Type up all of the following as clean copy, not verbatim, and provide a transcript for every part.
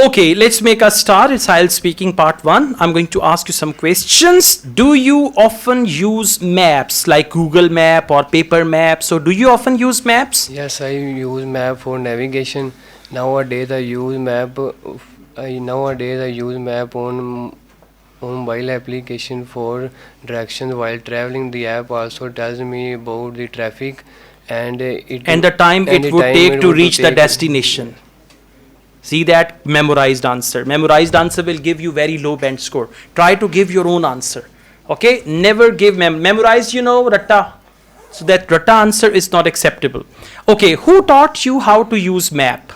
Okay, let's make a start. It's IELTS speaking part 1. I'm going to ask you some questions. Do you often use maps like Google Map or paper maps? So do you often use maps? Yes, I use map for navigation. Nowadays I use map. I use map on mobile application for directions while traveling. The app also tells me about the traffic and And the time it would take to reach the destination. See that? Memorized answer. Memorized answer will give you very low band score. Try to give your own answer. Okay? Never give memorized, ratta. So that ratta answer is not acceptable. Okay, who taught you how to use map?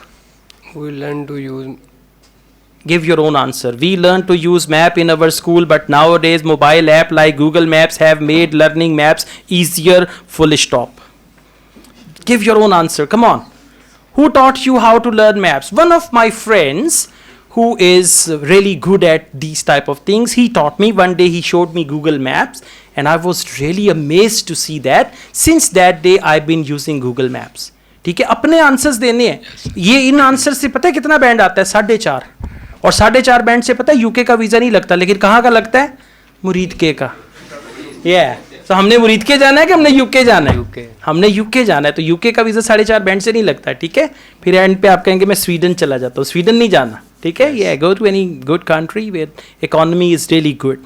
we learn to use. Give your own answer. We learned to use map in our school, but nowadays mobile app like Google Maps have made learning maps easier. Full stop. Give your own answer. Come on. Who taught you how to learn maps? One of my friends who is really good at these type of things, he taught me. One day he showed me Google Maps and I was really amazed to see that. Since that day I've been using Google Maps. ठीक है, अपने answers देने हैं. ये in answer से पता है कितना बैंड आता है? 4.5. और 4.5 बैंड से पता है यूके का वीजा नहीं लगता, लेकिन कहाँ का लगता है? मुरीद के का. तो हमने मुरीद के जाना है कि हमने यूके जाना है? यूके. हमने यूके जाना है, तो यूके का वीजा 4.5 बैंड से नहीं लगता है. ठीक है, फिर एंड पे आप कहेंगे मैं स्वीडन चला जाता हूँ. स्वीडन नहीं जाना. ठीक है, ये go to any good country where economy is really good.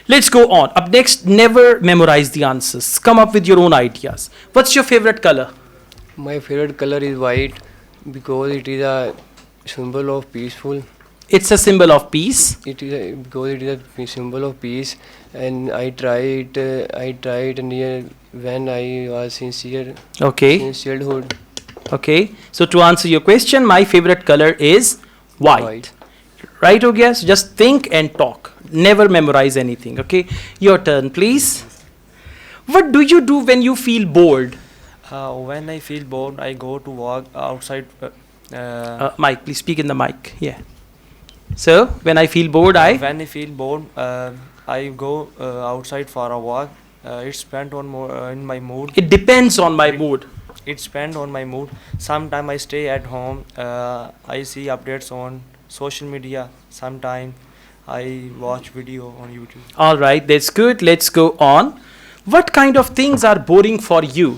Let's go on. अब next, never memorize the answers. Come up with your own ideas. What's your favourite colour? My favorite color is white because it is a symbol of peaceful. It's a symbol of peace. Because it is a symbol of peace, and I try it near when I was sincere. Okay. In childhood. Okay. So to answer your question, my favorite color is white. Right, हो गया? So just think and talk. Never memorize anything. Okay. Your turn, please. What do you do when you feel bored? When I feel bored, I go to walk outside. Mike, please speak in the mic. Yeah. So when I feel bored, When I feel bored, I go outside for a walk. It's spent on in my mood. It depends on my mood. It spent on my mood. Sometimes I stay at home. I see updates on social media. Sometimes I watch video on YouTube. All right, that's good. Let's go on. What kind of things are boring for you?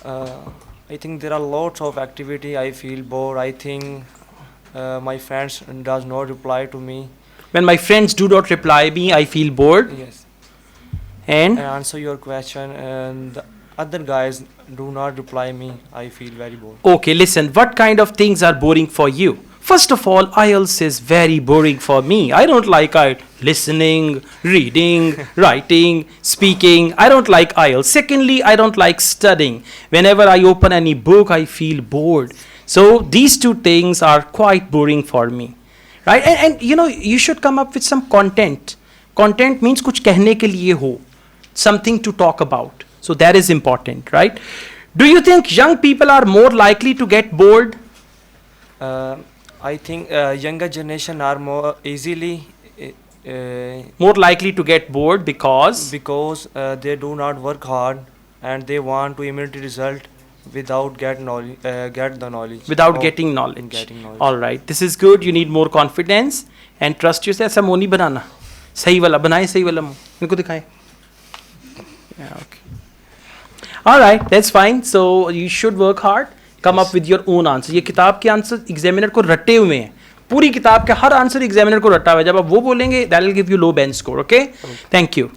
I think there are lots of activity. I feel bored. I think my friends does not reply to me. When my friends do not reply me, I feel bored. Yes. And answer your question, and the other guys do not reply me. I feel very bored. okay, listen. What kind of things are boring for you? First of all, IELTS is very boring for me. I don't like listening, reading, writing, speaking. I don't like IELTS. Secondly, I don't like studying. Whenever I open any book, I feel bored. So these two things are quite boring for me, right? And you should come up with some content. Content means कुछ कहने के लिए हो, something to talk about. So that is important, right? Do you think young people are more likely to get bored? I think younger generation are more easily More likely to get bored because they do not work hard and they want to immediate result without get the knowledge. Without getting knowledge. Getting knowledge. All right, this is good. You need more confidence and trust yourself. ऐसा मुंह नहीं बनाना. सही वाला बनाए, सही वाला मुंह. इनको दिखाएं. Yeah, okay. All right, that's fine. So you should work hard. Come up with your own answer. ये किताब के आंसर एग्जामिनर को रटे हुए हैं. पूरी किताब के हर आंसर एग्जामिनर को रटा हुआ है. जब आप वो बोलेंगे, that will give you low band score. Okay? Thank you.